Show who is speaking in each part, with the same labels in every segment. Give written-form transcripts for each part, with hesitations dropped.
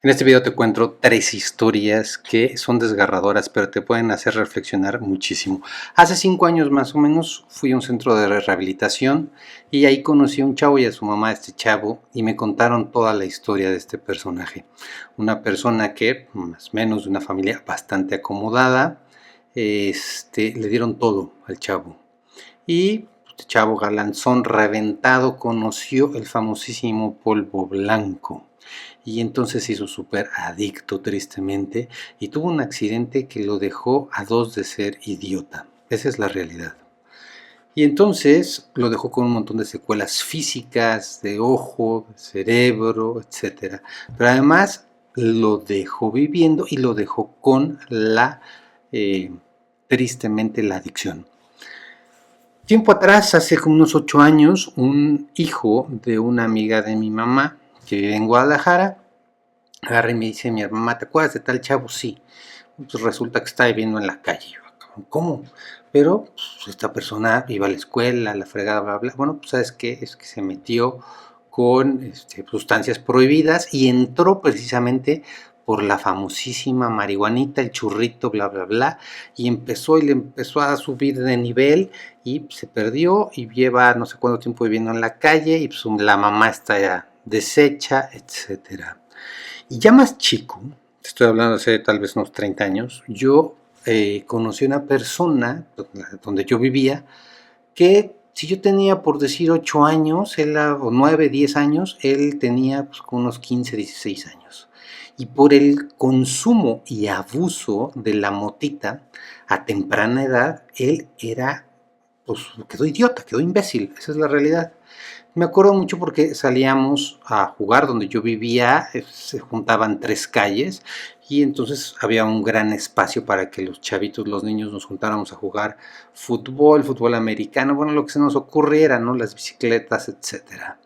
Speaker 1: En este video te cuento 3 historias que son desgarradoras, pero te pueden hacer reflexionar muchísimo. Hace 5 años más o menos fui a un centro de rehabilitación y ahí conocí a un chavo y a su mamá, este chavo, y me contaron toda la historia de este personaje. Una persona que, más o menos, de una familia bastante acomodada, le dieron todo al chavo. Y este chavo galanzón reventado conoció el famosísimo polvo blanco y entonces se hizo súper adicto tristemente y tuvo un accidente que lo dejó a 2 de ser idiota. Esa es la realidad. Y entonces lo dejó con un montón de secuelas físicas, de ojo, de cerebro, etcétera. Pero además lo dejó viviendo y lo dejó con eh, tristemente, la adicción. Tiempo atrás, hace como unos 8 años, un hijo de una amiga de mi mamá que vive en Guadalajara agarra y me dice mi mamá, ¿te acuerdas de tal chavo? Sí. Pues resulta que está viviendo en la calle. Yo, ¿cómo? Pero pues, esta persona iba a la escuela, la fregada, bla, bla. Bueno, pues ¿sabes qué? Es que se metió con sustancias prohibidas y entró precisamente por la famosísima marihuanita, el churrito, bla, bla, bla, y le empezó a subir de nivel y se perdió y lleva no sé cuánto tiempo viviendo en la calle y pues la mamá está ya deshecha, etcétera. Y ya más chico, te estoy hablando hace tal vez unos 30 años, yo conocí una persona donde yo vivía que si yo tenía por decir 8 años, o 9, 10 años, él tenía pues, unos 15, 16 años. Y por el consumo y abuso de la motita a temprana edad, él pues quedó idiota, quedó imbécil, esa es la realidad. Me acuerdo mucho porque salíamos a jugar donde yo vivía, se juntaban 3 calles y entonces había un gran espacio para que los chavitos, los niños nos juntáramos a jugar fútbol, fútbol americano, bueno, lo que se nos ocurriera, ¿no? Las bicicletas, etcétera.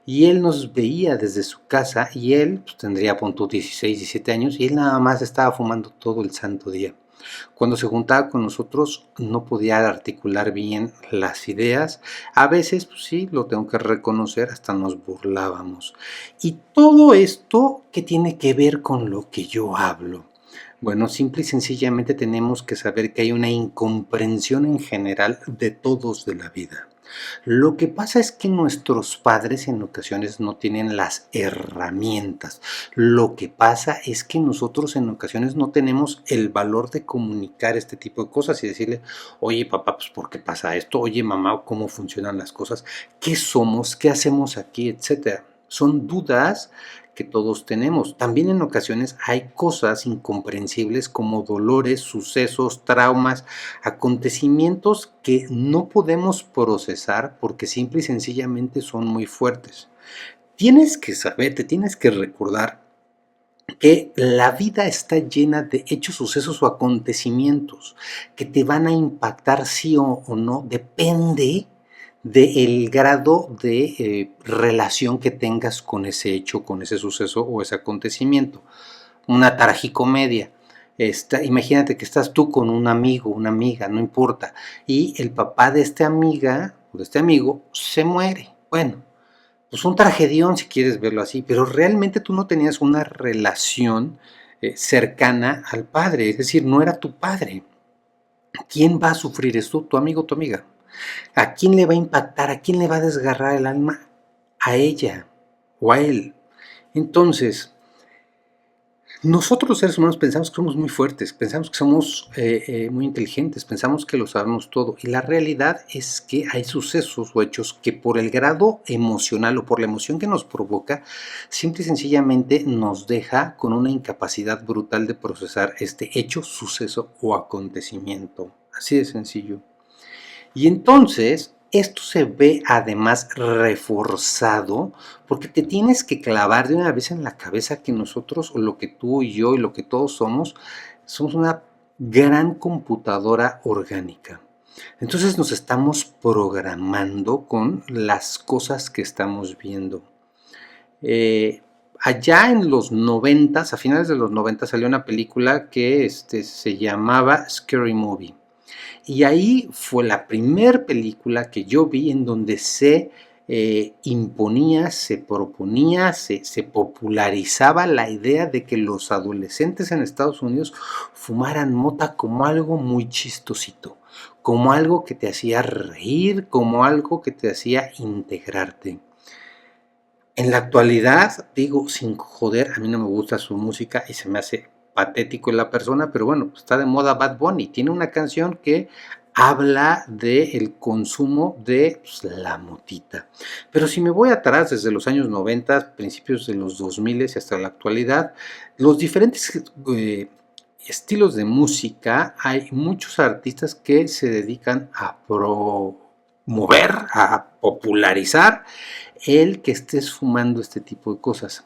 Speaker 1: Y él nos veía desde su casa y él pues, tendría, pon tú, 16, 17 años y él nada más estaba fumando todo el santo día. Cuando se juntaba con nosotros no podía articular bien las ideas. A veces, pues sí, lo tengo que reconocer, hasta nos burlábamos. Y todo esto, ¿qué tiene que ver con lo que yo hablo? Bueno, simple y sencillamente tenemos que saber que hay una incomprensión en general de todos de la vida. Lo que pasa es que nuestros padres en ocasiones no tienen las herramientas. Lo que pasa es que nosotros en ocasiones no tenemos el valor de comunicar este tipo de cosas y decirle, oye papá, pues ¿por qué pasa esto? Oye mamá, ¿cómo funcionan las cosas? ¿Qué somos? ¿Qué hacemos aquí? Etcétera. Son dudas que todos tenemos. También en ocasiones hay cosas incomprensibles como dolores, sucesos, traumas, acontecimientos que no podemos procesar porque simple y sencillamente son muy fuertes. Tienes que saber, te tienes que recordar que la vida está llena de hechos, sucesos o acontecimientos que te van a impactar sí o no, depende del grado de relación que tengas con ese hecho, con ese suceso o ese acontecimiento. Una tragicomedia. Imagínate que estás tú con un amigo, una amiga, no importa, y el papá de esta amiga o de este amigo se muere. Bueno, pues un tragedión si quieres verlo así, pero realmente tú no tenías una relación cercana al padre, es decir, no era tu padre. ¿Quién va a sufrir esto? Tu amigo o tu amiga. ¿A quién le va a impactar? ¿A quién le va a desgarrar el alma? A ella o a él. Entonces, nosotros los seres humanos pensamos que somos muy fuertes, pensamos que somos muy inteligentes, pensamos que lo sabemos todo y la realidad es que hay sucesos o hechos que por el grado emocional o por la emoción que nos provoca, simple y sencillamente nos deja con una incapacidad brutal de procesar este hecho, suceso o acontecimiento. Así de sencillo. Y entonces esto se ve además reforzado porque te tienes que clavar de una vez en la cabeza que nosotros, o lo que tú y yo y lo que todos somos una gran computadora orgánica. Entonces nos estamos programando con las cosas que estamos viendo. Allá en los 90, a finales de los 90 salió una película que se llamaba Scary Movie. Y ahí fue la primer película que yo vi en donde se imponía, se proponía, se popularizaba la idea de que los adolescentes en Estados Unidos fumaran mota como algo muy chistosito, como algo que te hacía reír, como algo que te hacía integrarte. En la actualidad, digo, sin joder, a mí no me gusta su música y se me hace patético en la persona, pero bueno, está de moda Bad Bunny. Tiene una canción que habla del consumo de pues, la motita. Pero si me voy atrás, desde los años 90, principios de los 2000 y hasta la actualidad, los diferentes estilos de música, hay muchos artistas que se dedican a promover, a popularizar el que estés fumando este tipo de cosas.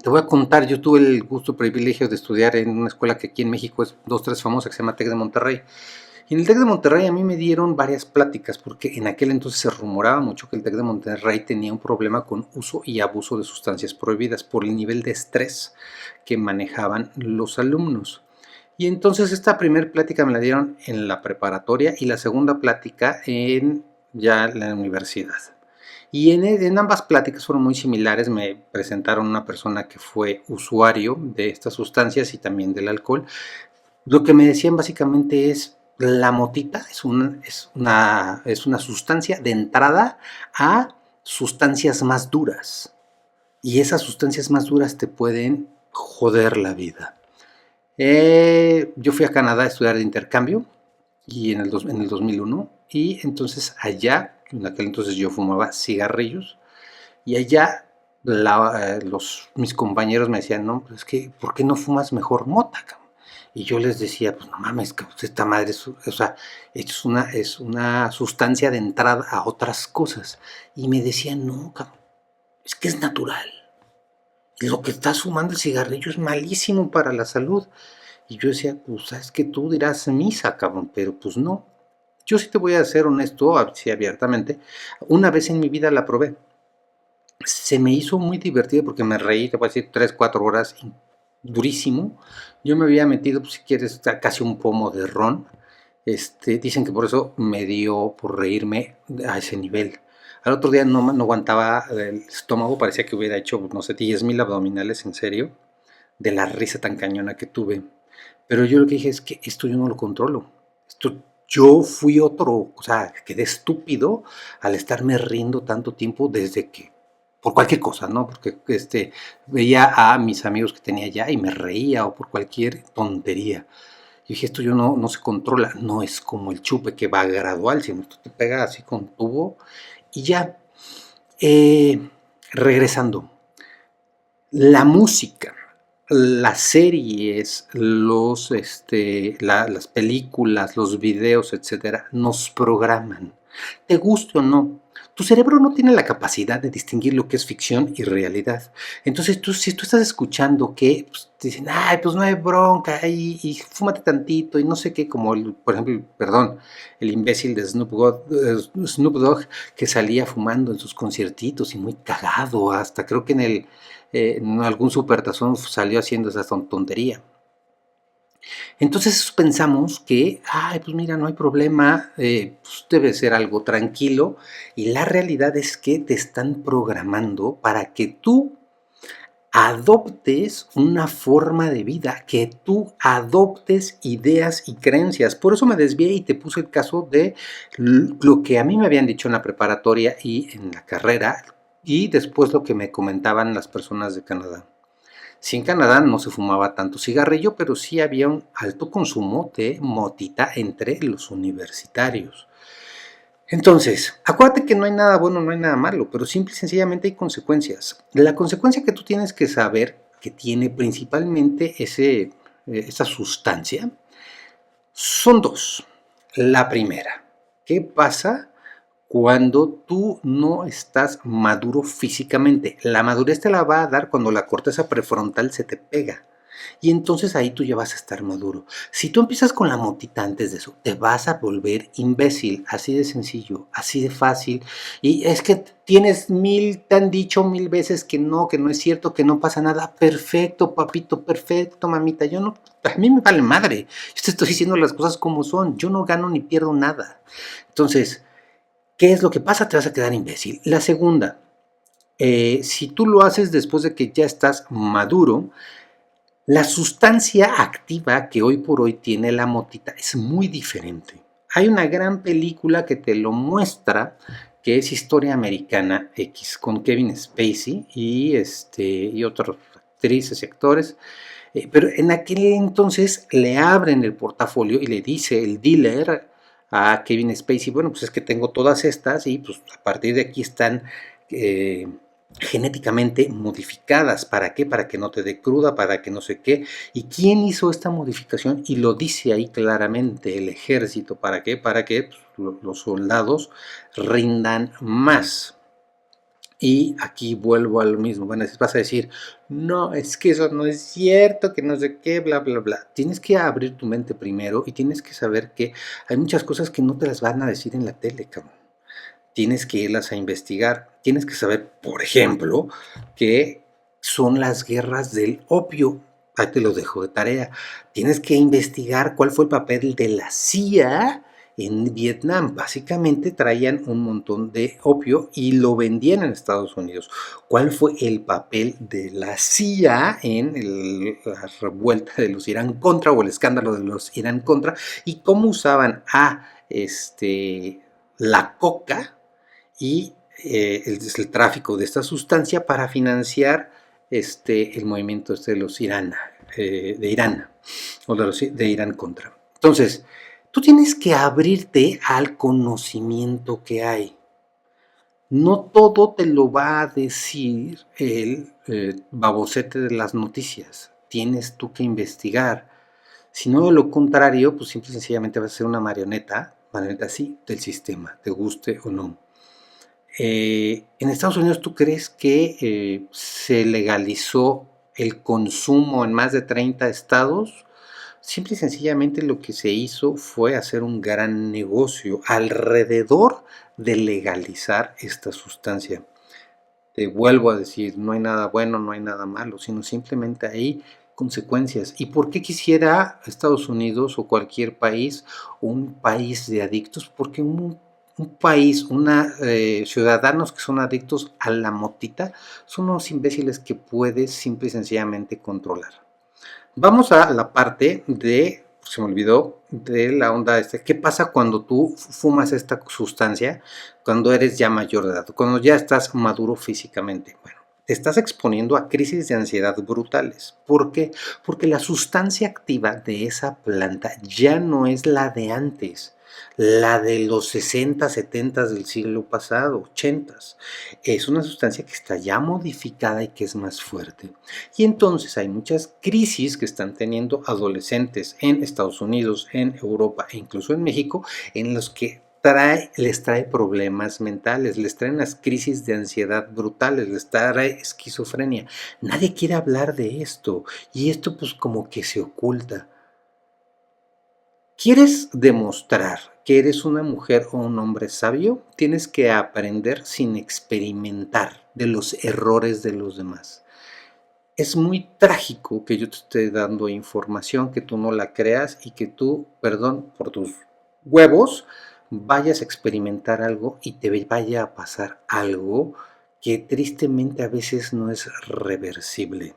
Speaker 1: Te voy a contar, yo tuve el gusto, privilegio de estudiar en una escuela que aquí en México es 2, 3 famosa, que se llama TEC de Monterrey. Y en el TEC de Monterrey a mí me dieron varias pláticas, porque en aquel entonces se rumoraba mucho que el TEC de Monterrey tenía un problema con uso y abuso de sustancias prohibidas por el nivel de estrés que manejaban los alumnos. Y entonces esta primera plática me la dieron en la preparatoria y la segunda plática en ya la universidad. Y en ambas pláticas fueron muy similares. Me presentaron una persona que fue usuario de estas sustancias y también del alcohol. Lo que me decían básicamente es, la motita es una sustancia de entrada a sustancias más duras. Y esas sustancias más duras te pueden joder la vida. Yo fui a Canadá a estudiar de intercambio y en el 2001, y entonces allá, en aquel entonces yo fumaba cigarrillos, y allá mis compañeros me decían, no, pues es que, ¿por qué no fumas mejor mota, cabrón? Y yo les decía, pues no mames, cabrón, esta madre o sea, es una sustancia de entrada a otras cosas. Y me decían, no, cabrón, es que es natural. Y lo que estás fumando el cigarrillo es malísimo para la salud. Y yo decía, pues sabes que tú dirás misa, cabrón, pero pues no. Yo sí te voy a ser honesto, así abiertamente. Una vez en mi vida la probé. Se me hizo muy divertido porque me reí, te voy a decir, 3, 4 horas, durísimo. Yo me había metido, pues, si quieres, casi un pomo de ron. Dicen que por eso me dio por reírme a ese nivel. Al otro día no aguantaba el estómago, parecía que hubiera hecho, no sé, 10,000 abdominales, en serio, de la risa tan cañona que tuve. Pero yo lo que dije es que esto yo no lo controlo. Yo fui otro, o sea, quedé estúpido al estarme riendo tanto tiempo desde que, por cualquier cosa, ¿no? Porque veía a mis amigos que tenía allá y me reía, o por cualquier tontería. Y dije, esto yo no se controla, no es como el chupe que va gradual, sino esto te pega así con tubo y ya. Regresando, la música, las series, las películas, los videos, etcétera, nos programan. Te guste o no, tu cerebro no tiene la capacidad de distinguir lo que es ficción y realidad. Entonces, si tú estás escuchando que pues, te dicen, ay, pues no hay bronca, y fúmate tantito, y no sé qué, como, por ejemplo, perdón, el imbécil de Snoop Dogg, que salía fumando en sus conciertitos y muy cagado, hasta creo que en algún supertazón salió haciendo esa tontería. Entonces pensamos que, ay, pues mira, no hay problema, pues debe ser algo tranquilo, y la realidad es que te están programando para que tú adoptes una forma de vida, que tú adoptes ideas y creencias. Por eso me desvié y te puse el caso de lo que a mí me habían dicho en la preparatoria y en la carrera, y después lo que me comentaban las personas de Canadá. Sí, en Canadá no se fumaba tanto cigarrillo, pero sí había un alto consumo de motita entre los universitarios. Entonces, acuérdate que no hay nada bueno, no hay nada malo, pero simple y sencillamente hay consecuencias. La consecuencia que tú tienes que saber que tiene principalmente esa sustancia son dos. La primera, ¿qué pasa cuando tú no estás maduro físicamente? La madurez te la va a dar cuando la corteza prefrontal se te pega. Y entonces ahí tú ya vas a estar maduro. Si tú empiezas con la motita antes de eso, te vas a volver imbécil. Así de sencillo, así de fácil. Y es que te han dicho 1000 veces que no es cierto, que no pasa nada. Perfecto, papito, perfecto, mamita. A mí me vale madre. Yo te estoy diciendo las cosas como son. Yo no gano ni pierdo nada. Entonces, ¿Qué es lo que pasa? Te vas a quedar imbécil. La segunda, si tú lo haces después de que ya estás maduro, la sustancia activa que hoy por hoy tiene la motita es muy diferente. Hay una gran película que te lo muestra, que es Historia Americana X, con Kevin Spacey y otras actrices y actores. Pero en aquel entonces le abren el portafolio y le dice el dealer a Kevin Spacey, bueno, pues es que tengo todas estas y pues a partir de aquí están eh, genéticamente modificadas. ¿Para qué? Para que no te dé cruda, para que no sé qué. ¿Y quién hizo esta modificación? Y lo dice ahí claramente, el ejército. ¿Para qué? Para que pues, los soldados rindan más. Y aquí vuelvo a lo mismo. Bueno, vas a decir, no, es que eso no es cierto, que no sé qué, bla, bla, bla. Tienes que abrir tu mente primero y tienes que saber que hay muchas cosas que no te las van a decir en la tele, cabrón. Tienes que irlas a investigar. Tienes que saber, por ejemplo, que son las guerras del opio. Ahí te lo dejo de tarea. Tienes que investigar cuál fue el papel de la CIA en Vietnam. Básicamente traían un montón de opio y lo vendían en Estados Unidos. ¿Cuál fue el papel de la CIA en la revuelta de los Irán contra o el escándalo de los Irán contra? ¿Y cómo usaban a la coca y el tráfico de esta sustancia para financiar el movimiento de los de Irán o de Irán contra? Entonces, tú tienes que abrirte al conocimiento que hay. No todo te lo va a decir el babocete de las noticias. Tienes tú que investigar. Si no, de lo contrario, pues simple y sencillamente vas a ser una marioneta sí, del sistema, te guste o no. En Estados Unidos, ¿tú crees que se legalizó el consumo en más de 30 estados? Simple y sencillamente lo que se hizo fue hacer un gran negocio alrededor de legalizar esta sustancia. Te vuelvo a decir, no hay nada bueno, no hay nada malo, sino simplemente hay consecuencias. ¿Y por qué quisiera Estados Unidos o cualquier país un país de adictos? Porque un país, ciudadanos que son adictos a la motita, son unos imbéciles que puedes simple y sencillamente controlar. Vamos a la parte de, se me olvidó, de la onda ¿qué pasa cuando tú fumas esta sustancia cuando eres ya mayor de edad, cuando ya estás maduro físicamente? Bueno, te estás exponiendo a crisis de ansiedad brutales. ¿Por qué? Porque la sustancia activa de esa planta ya no es la de antes, la de los 60, 70 del siglo pasado, 80. Es una sustancia que está ya modificada y que es más fuerte. Y entonces hay muchas crisis que están teniendo adolescentes en Estados Unidos, en Europa e incluso en México, en los que les trae problemas mentales, les trae unas crisis de ansiedad brutales, les trae esquizofrenia. Nadie quiere hablar de esto y esto pues como que se oculta. ¿Quieres demostrar que eres una mujer o un hombre sabio? Tienes que aprender sin experimentar de los errores de los demás. Es muy trágico que yo te esté dando información que tú no la creas y que tú, perdón, por tus huevos, vayas a experimentar algo y te vaya a pasar algo que tristemente a veces no es reversible.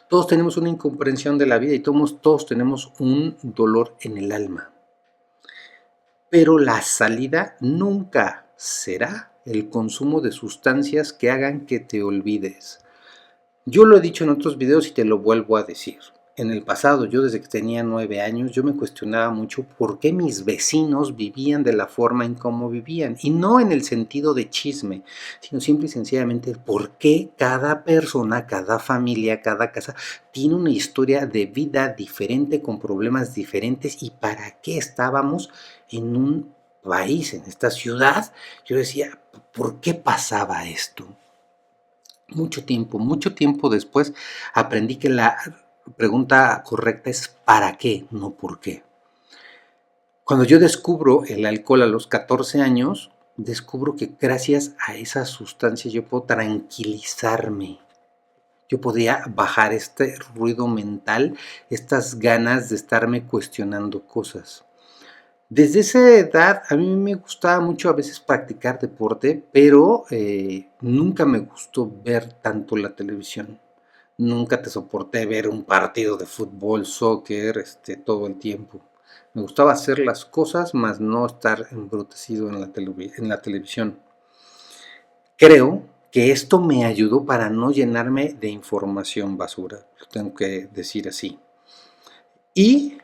Speaker 1: Todos tenemos una incomprensión de la vida y todos tenemos un dolor en el alma. Pero la salida nunca será el consumo de sustancias que hagan que te olvides. Yo lo he dicho en otros videos y te lo vuelvo a decir. En el pasado, yo desde que tenía 9 años, yo me cuestionaba mucho por qué mis vecinos vivían de la forma en cómo vivían. Y no en el sentido de chisme, sino simple y sencillamente por qué cada persona, cada familia, cada casa tiene una historia de vida diferente, con problemas diferentes y para qué estábamos en un país, en esta ciudad. Yo decía, ¿por qué pasaba esto? Mucho tiempo después aprendí que la pregunta correcta es ¿para qué? No ¿por qué? Cuando yo descubro el alcohol a los 14 años, descubro que gracias a esa sustancia yo puedo tranquilizarme. Yo podía bajar este ruido mental, estas ganas de estarme cuestionando cosas. Desde esa edad a mí me gustaba mucho a veces practicar deporte, pero nunca me gustó ver tanto la televisión. Nunca te soporté ver un partido de fútbol, soccer, todo el tiempo. Me gustaba hacer las cosas, más no estar embrutecido en en la televisión. Creo que esto me ayudó para no llenarme de información basura, lo tengo que decir así. Y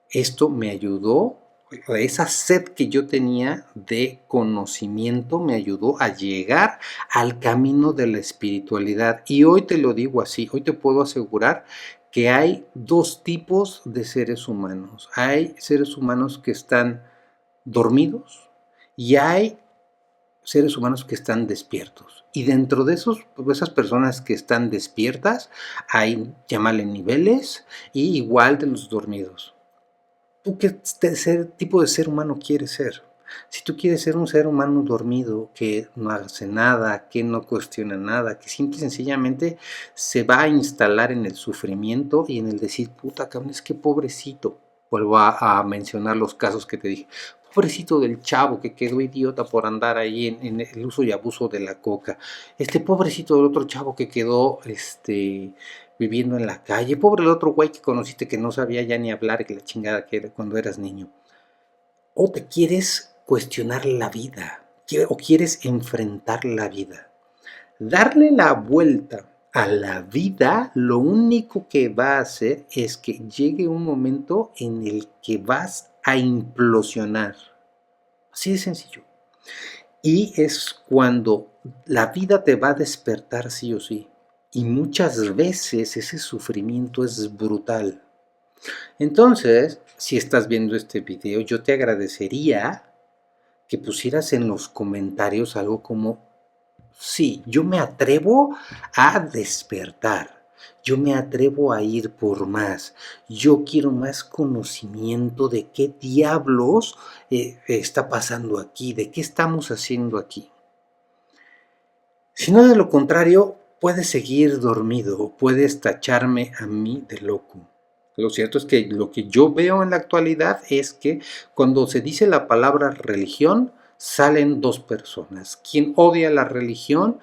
Speaker 1: esto me ayudó, esa sed que yo tenía de conocimiento me ayudó a llegar al camino de la espiritualidad. Y hoy te lo digo así, hoy te puedo asegurar que hay dos tipos de seres humanos. Hay seres humanos que están dormidos y hay seres humanos que están despiertos. Y dentro de esas personas que están despiertas, hay, llámale niveles, y igual de los dormidos. ¿Tú qué tipo de ser humano quieres ser? Si tú quieres ser un ser humano dormido, que no hace nada, que no cuestiona nada, que simple y sencillamente se va a instalar en el sufrimiento y en el decir, puta cabrón, es que pobrecito. Vuelvo a mencionar los casos que te dije. Pobrecito del chavo que quedó idiota por andar ahí en el uso y abuso de la coca. Pobrecito del otro chavo que quedó, viviendo en la calle. Pobre el otro güey que conociste que no sabía ya ni hablar, que la chingada que era cuando eras niño. O te quieres cuestionar la vida, o quieres enfrentar la vida. Darle la vuelta a la vida, lo único que va a hacer es que llegue un momento en el que vas a implosionar. Así de sencillo. Y es cuando la vida te va a despertar sí o sí. Y muchas veces ese sufrimiento es brutal. Entonces, si estás viendo este video, yo te agradecería que pusieras en los comentarios algo como, sí, yo me atrevo a despertar, yo me atrevo a ir por más, yo quiero más conocimiento de qué diablos está pasando aquí, de qué estamos haciendo aquí. Si no, de lo contrario, puedes seguir dormido o puedes tacharme a mí de loco. Lo cierto es que lo que yo veo en la actualidad es que cuando se dice la palabra religión, salen dos personas. Quien odia la religión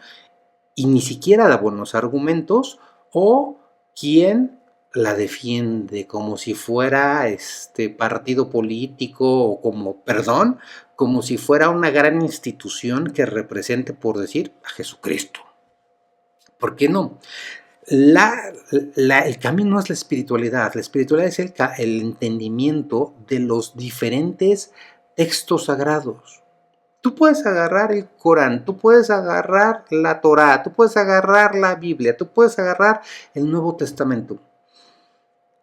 Speaker 1: y ni siquiera da buenos argumentos, o quien la defiende como si fuera este partido político o como, perdón, como si fuera una gran institución que represente, por decir, a Jesucristo. ¿Por qué no? El camino es la espiritualidad es el entendimiento de los diferentes textos sagrados. Tú puedes agarrar el Corán, tú puedes agarrar la Torá, tú puedes agarrar la Biblia, tú puedes agarrar el Nuevo Testamento.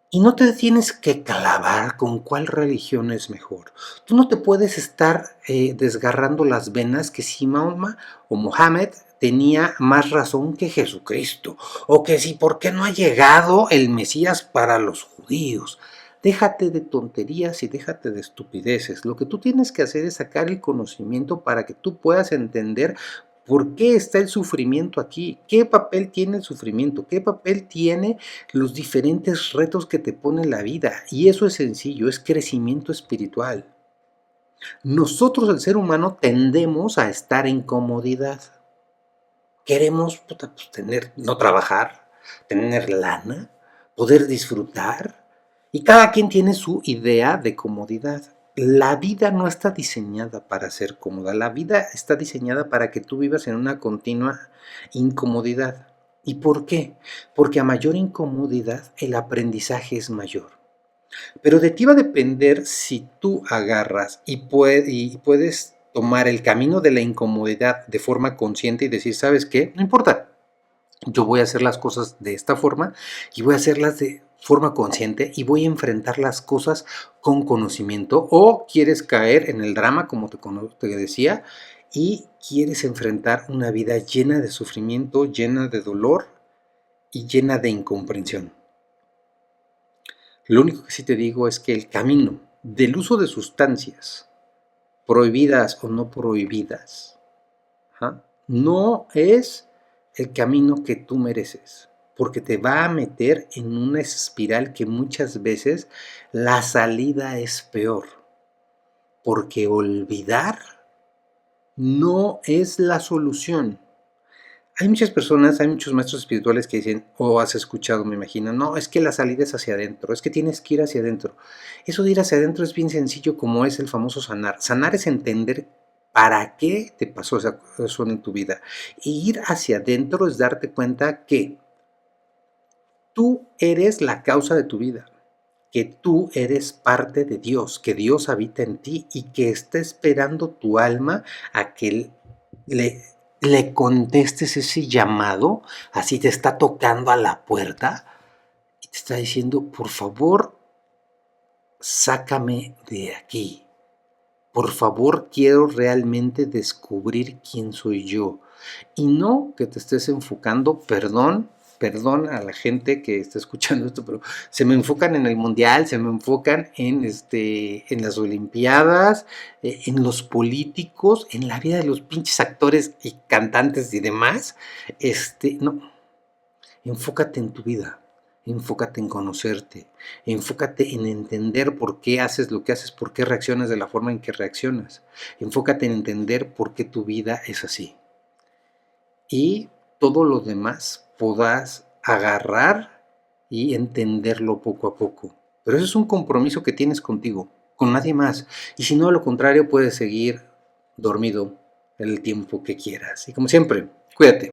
Speaker 1: Y no te tienes que clavar con cuál religión es mejor. Tú no te puedes estar desgarrando las venas que si Mahoma o Mohammed tenía más razón que Jesucristo. O que si por qué no ha llegado el Mesías para los judíos. Déjate de tonterías y déjate de estupideces. Lo que tú tienes que hacer es sacar el conocimiento para que tú puedas entender por qué está el sufrimiento aquí, qué papel tiene el sufrimiento, qué papel tiene los diferentes retos que te pone la vida. Y eso es sencillo, es crecimiento espiritual. Nosotros, el ser humano, tendemos a estar en comodidad. Queremos tener, no trabajar, tener lana, poder disfrutar. Y cada quien tiene su idea de comodidad. La vida no está diseñada para ser cómoda. La vida está diseñada para que tú vivas en una continua incomodidad. ¿Y por qué? Porque a mayor incomodidad el aprendizaje es mayor. Pero de ti va a depender si tú agarras y puedes tomar el camino de la incomodidad de forma consciente y decir, ¿sabes qué? No importa, yo voy a hacer las cosas de esta forma y voy a hacerlas de forma consciente y voy a enfrentar las cosas con conocimiento. O quieres caer en el drama, como te decía, y quieres enfrentar una vida llena de sufrimiento, llena de dolor y llena de incomprensión. Lo único que sí te digo es que el camino del uso de sustancias, prohibidas o no prohibidas, no es el camino que tú mereces, porque te va a meter en una espiral que muchas veces la salida es peor. porque olvidar no es la solución. Hay muchas personas, hay muchos maestros espirituales que dicen, o has escuchado, me imagino, no, es que la salida es hacia adentro, es que tienes que ir hacia adentro. Eso de ir hacia adentro es bien sencillo como es el famoso sanar. Sanar es entender para qué te pasó esa cosa en tu vida. Y ir hacia adentro es darte cuenta que tú eres la causa de tu vida, que tú eres parte de Dios, que Dios habita en ti y que está esperando tu alma a que le, le contestes ese llamado, así te está tocando a la puerta y te está diciendo, por favor, sácame de aquí. Por favor, quiero realmente descubrir quién soy yo. Y no que te estés enfocando, perdón a la gente que está escuchando esto, pero se me enfocan en el mundial, se me enfocan en las olimpiadas, en los políticos, en la vida de los pinches actores y cantantes y demás. No, enfócate en tu vida. Enfócate en conocerte, enfócate en entender por qué haces lo que haces, por qué reaccionas de la forma en que reaccionas. Enfócate en entender por qué tu vida es así. Y todo lo demás podrás agarrar y entenderlo poco a poco. Pero eso es un compromiso que tienes contigo, con nadie más. Y si no, a lo contrario, puedes seguir dormido el tiempo que quieras. Y como siempre, cuídate.